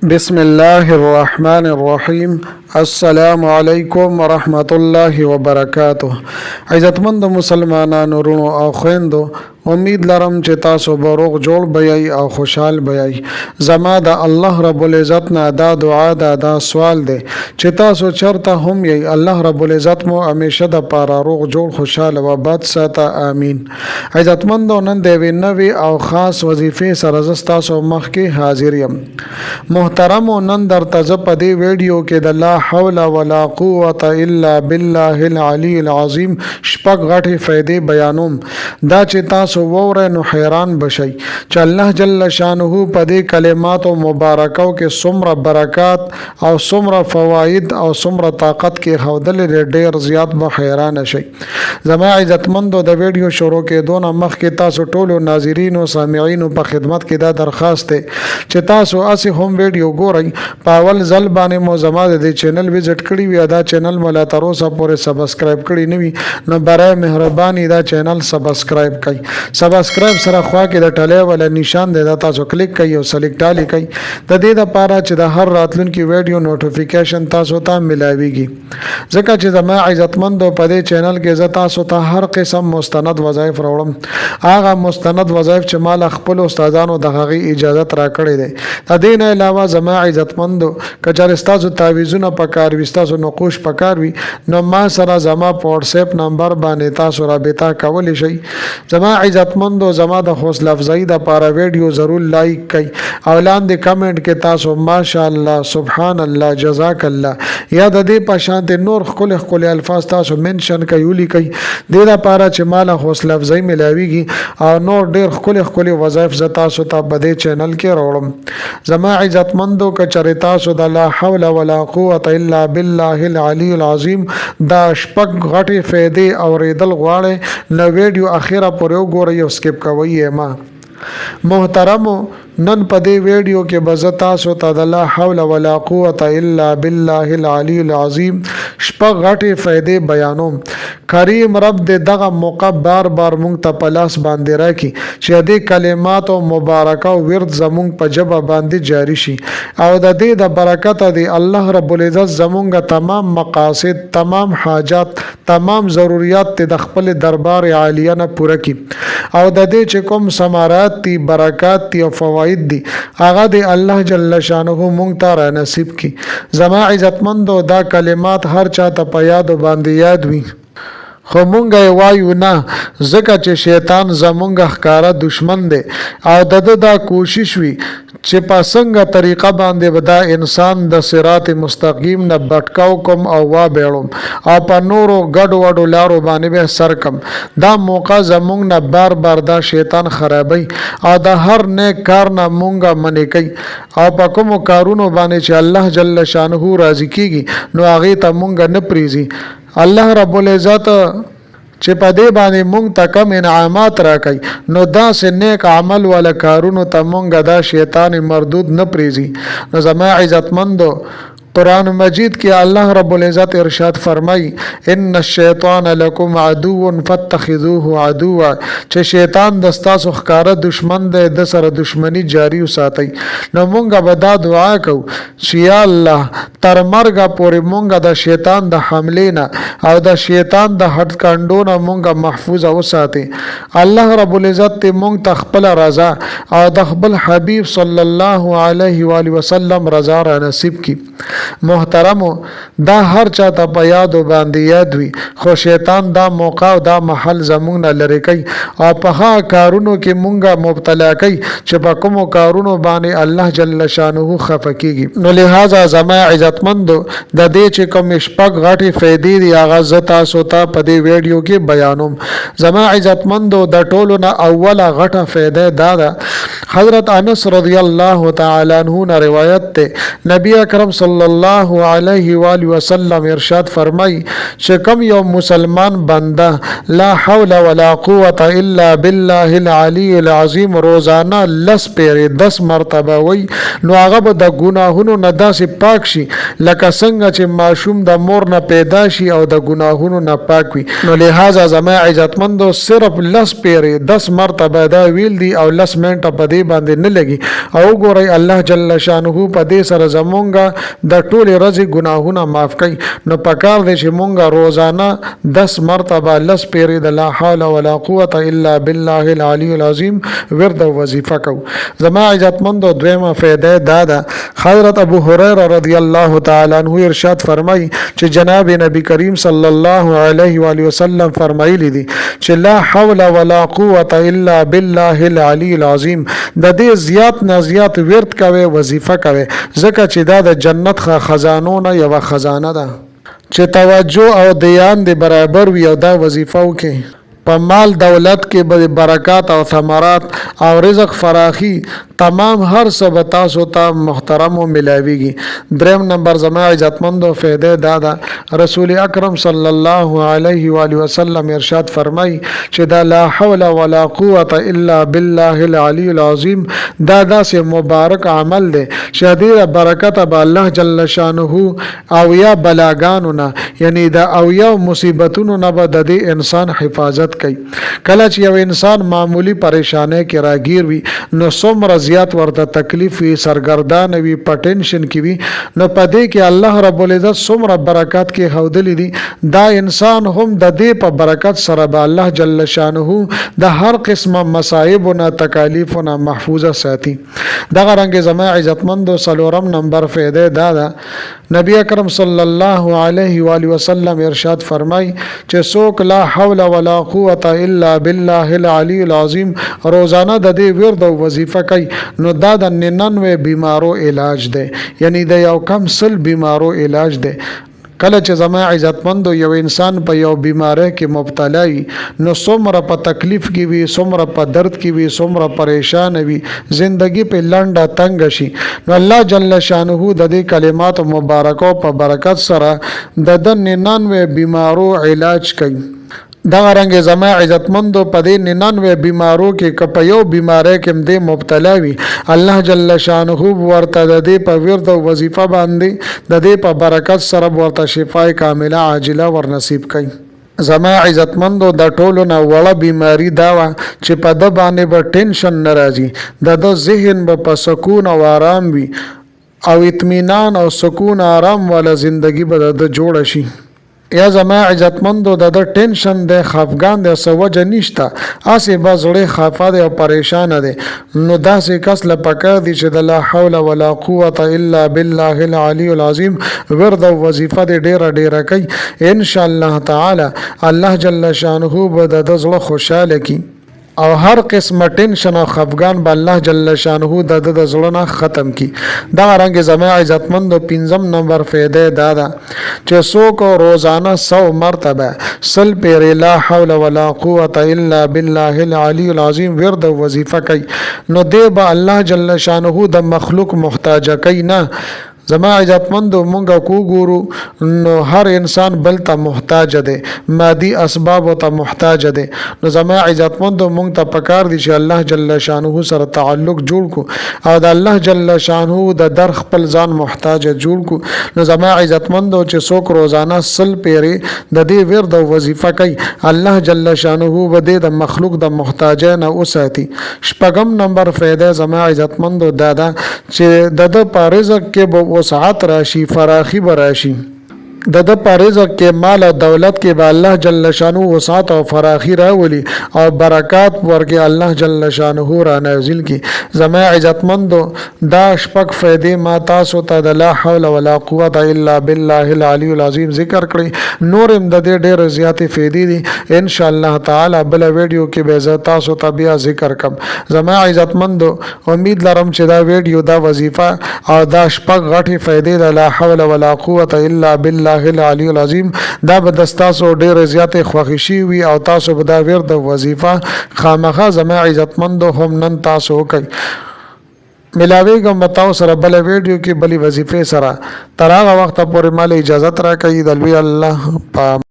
بسم الله الرحمن الرحیم. السلام علیکم ورحمۃ الله وبرکاتہ. عزتمند مسلمانانو ورونو او خويندو، امید لرم چې تاسو به روغ جوړ بیاي او خوشحال بیاي. زما د الله رب العزت نه دا دعا دا سوال دی چې تاسو چرته هم یي، الله رب العزت مو همیشه د پاره روغ جوړ خوشحال و باد ساته. امين. عزتمندو، نن د نوې او خاص وظیفې سره ز تاسو مخ کې حاضر یم. محترم، نن درته ز په دې ویډیو کې د لا حول ولا قوت الا بالله العلی العظیم شپږ غټې فائدې بیانوم. دا چې تاسو ووره نو حیران بشئ چې الله جل شانه په دې کلماتو مبارکو کې څومره برکات او څومره فواید او څومره طاقت کې خودل ډېر زیات به حیران شئ. زما عزتمندو، د ویډیو شروع کېدو نه مخکې تاسو ټولو ناظرینو سامعینو په خدمت کې دا درخواست دی چې تاسو اسی هم ویډیو ګورئ. په اول ځل باندې مو زما د چینل وزټ کړی وي، دا چینل مله تر اوسه پورې سبسکرایب کړی نه وي، نو برای مهرباني دا چینل سبسکرایب کړئ. سبسکرایب سره خوا کې د ټلې ولا نشان دی، دا تاسو کلیک کړئ او سلیکټ علی کړئ د دې لپاره چې د هر راتلونکي ویډیو نوټیفیکیشن تاسو ته ملاويږي. ځکه چې زما عزتمندو په دې چینل کې زه تاسو ته هر قسم مستند وظایف راوړم. هغه مستند وظایف چې مال خپل استادانو د هغې اجازه را کړې ده. د دې نه علاوه زما عزتمندو کچاره تاسو تعویذونه پکار وي، تاسو نقوش پکار وي، نو ما سره زما په واتس اپ نمبر باندې تاسو رابطه کولی شئ. زما عزتمندو، زما د حوصله افزایی د لپاره ویډیو ضرور لایک کړئ او لاندې کمنټ کې تاسو ماشاءالله، سبحان الله، جزاک الله یا د دې په شان نور خپل الفاظ تاسو منشن کوي ولیکئ. د لپاره چې مال حوصله افزایی ملاويږي او نور ډېر خپل وظایف ز تاسو ته په دې چینل کې راوړم. زما عزتمندو، کچره تاسو د لا حول ولا قوت الا بالله العلی العظیم دا شپږ غټې فائدې اوریدل غواړئ نو ویډیو اخیره پورې وګورئ او سکپ کوئ ما. محترمو، نن په دې ویډیو کې به تاسو ته د لا حول ولا قوت الا بالله العلی العظیم شپږ غټې فائدې بیانوم. کریم رب دې دغه موقع بار مونږ ته په لاس باندې راکړي چې دې کلمات او مبارکه او ورد زمونږ په ژبه باندې جاری شي او د دې د برکت دی الله رب العزت زمونږ تمام مقاصد، تمام حاجات، تمام ضرورت د خپل دربار عالیه نه پوره کړي او د دې چې کوم ثمرات دي، برکات دي او فواید دي، هغه دی الله جل شانه مونږ ته را نصیب کړي. زما عزتمندو، دا کلمات هر چا ته په یاد باندې یاد وي، خو مونږ یې وایو نه، ځکه چې شیطان زمونږ ښکاره دشمن دی او د دا کوشش وي چې په څنګه طریقه باندې به دا انسان د صراط مستقیم نه بټکاو کوم او وا بیړم او په نورو ګډ وډو لارو باندې به سر کم. دا موقع زمونږ نه بار دا شیطان خرابوي او د هر نیک کار نه مونږه منې کوي او په کومو کارونو باندې چې الله جل شانه راضي کیږي نو هغې ته مونږ نه پریزي. الله رب العزت چې په دې باندې مونږ ته کم انعامات راکړي نو داسې نیک عمل والا کارونو ته مونږ دا شیطان مردود نه پریزي. نو زما عزتمندو، قرآن مجید کې الله رب العزت ارشاد فرمای ان الشیطان لکم عدو فاتخذوه عدوا، چې شیطان د تاسو ښکاره دشمن دی، د سره دشمنی جاری وساتئ. نو مونږ به دا دعا کوو چې یا الله تر مرګه پورې مونږ د شیطان د حملې نه او د شیطان د هټ کانډو نه مونږ محفوظ وساتي. الله رب العزت ته مونږ ته خپل رضا او د خپل حبیب صلی الله علیه و آله وسلم رضا را نصیب کی. محترمو، دا هر چا ته په یاد باندې یاد وي، خو شیطان دا موقع او دا محل زمونږ نه لرې کوي او په هغه کارونو کې مونږه مبتلا کوي چې په کومو کارونو باندې الله جل شانه خفه کیږي. نو لہذا زما عزتمندو، د دې چې کوم شپږ غټې فائدې دي هغه زه تاسو ته په دې ویډیو کې بیانوم. زما عزتمندو، د ټولو نه اوله غټه فائده دا ده، حضرت انس رضی الله تعالی عنہ نے روایت ته نبی اکرم صلی الله علیه و آله وسلم ارشاد فرمای چې کوم یو مسلمان بنده لا حول ولا قوت الا بالله العلی العظیم روزانه 10 مرتبه وای نو هغه به د ګناهونو نه داسې پاک شي لکه څنګه چې ماشوم د مور نه پیدا شي او د ګناهونو نه پاک وي. نو لہذا زما عزتمندو، صرف 10 مرتبه دا ویل دي او 10 منټه په دې دې باندې نه لګي او ګورئ الله جل شانه په دې سره زمونږه د ټول ورځې ګناهونه معاف کوي نو پکار دی چې مونږه روزانه 10 مرتبه لس پیرې د لا حول ولا قوه الا بالله العلی العظیم ورد او وظیفه کو زما عزتمندو دویمه فائدہ دا ده حضرت ابو هريره رضی الله تعالی عنہ ارشاد فرمای چې جناب نبی کریم صلی الله علیه و آله وسلم فرمایلی دي چې لا حول ولا قوه الا بالله العلی العظیم د دې زیات نه زیات ورد کوي وظیفه کوي ځکه چې دا د جنت خزانو نه یو خزانه ده چې توجه او دیان دی برابر وي او دا وظیفه وکي په مال دولت کې به برکات او ثمرات او رزق فراخي تمام هر څه به تاسو ته محترم او ملاويږي دریم نمبر زما عزتمندو فائدہ دا ده رسول اکرم صلی الله علیه و آله وسلم ارشاد فرمای چې دا لا حول ولا قوه الا بالله العلی العظیم دا داسې مبارک عمل دی چې ډیره برکت به الله جل شانه او یا بلاګانو نه یعنی دا او یا مصیبتونو نه به د انسان حفاظت کوي کله چې یو انسان معمولی پریشانه کې راګیر وي نو څومره زیات ورته تکلیف وي سرګردان وي په ټینشن کې وي نو پدې کې الله رب العزت څومره برکات کې خودلی دي دا انسان هم د دې په برکت سره به الله جل شانه د هر قسمه مصائب او تکالیف او محفوظه ساتي دغه رنګ زما عزتمندو سلورم نمبر فائدہ دا ده نبی اکرم صلی الله علیه و آله وسلم ارشاد فرمای چې څوک لا حول ولا قوه الا بالله العلی العظیم روزانه د دې ورد او وظیفه کوي نو دا د 99 بیمارو علاج دی یعنی د یو کم سل بیمارو علاج دی کله چې زما عزتمندو یو انسان په یو بیماری کې مبتلا وي نو څومره په تکلیف کې وي څومره په درد کې وي څومره پریشان وي زندگی په لنډه تنگ شي نو الله جل شانه د دې کلمات مبارکو په برکت سره د 99 بیمارو علاج کوي دا رنګ زما عزتمندو په دې 99 بیمارو کې کپ یو بیماری کې دې مبتلا وي الله جل شانه ورته د دې په ورد او وظیفه باندې د دې په برکت سره ورته شفای کامله عاجله ور نصیب کړي زما عزتمندو د ټولو نه وړه بیماری دا و چې په د باندې به ټینشن ناراضي د ذهن په سکون او آرام وي او اطمینان او سکون آرام والا زندگی به د جوړ شي یا زما عزتمندو د ټینشن د خفګان د سوجه نشته اسې بزړې خفه ده او پریشان ده نو داسې کس لپاره دي چې د لا حول ولا قوه الا بالله العلی العظیم ورد او وظیفه د ډیره کوي ان شاء الله تعالی الله جل شانه به د زړه خوشاله کی او هر قسم ټینشن او خفګان به الله جل شانه د زړه نه ختم کی دا رنګ زما عزتمندو پنځم نمبر فائدہ دا ده چې څوک روزانه 100 مرتبه سل پیر لا حول ولا قوه الا بالله العلی العظیم ورد وظیفه کوي نو دی به الله جل شانه د مخلوق محتاج کوي نه زما عزتمندو مونږه کو ګورو نو هر انسان بل ته محتاج دی مادي اسباب ته محتاج دی نو زما عزتمندو مونږ ته پکار دي چې الله جل شانه سره تعلق جوړ کو او د الله جل شانه د در خپل ځان محتاج جوړ کو نو زما عزتمندو چې څوک روزانه سل پیری د دې ورد او وظیفه کوي الله جل شانه به د مخلوق د محتاجانه اوساتي شپږم نمبر فائدہ زما عزتمندو دادا چې د پارزق کې به وسعت راشي فراخي براشي د پارزق کې مال او دولت کې به الله جل شانه وسعت او فراخي راولي او برکات ورګي الله جل شانه را نازل کی زما عزتمندو دا شپږ فائدې ما تاسو ته د لا حول ولا قوه الا بالله العلی العظیم ذکر کړی نورم د دې ډېر زیاتې فائدې دي ان شاء الله تعالی بل ویډیو کې به زه تاسو ته بیا ذکر کوم زما عزتمندو امید لرم چې دا ویډیو دا وظیفه او دا شپږ غټي فائدې د لا حول ولا قوه الا بالله العلی العظیم دا به تاسو ډېر زیاتې خوښی شي وي او تاسو به دا ورد وظیفه خامخا زما عزتمندو هم نن تاسو کوي ملاویږم تاسو سره بل ویډیو کې بلی وظیفه سره تر هغه وخت پورې مال اجازه راکړئ د لوی الله په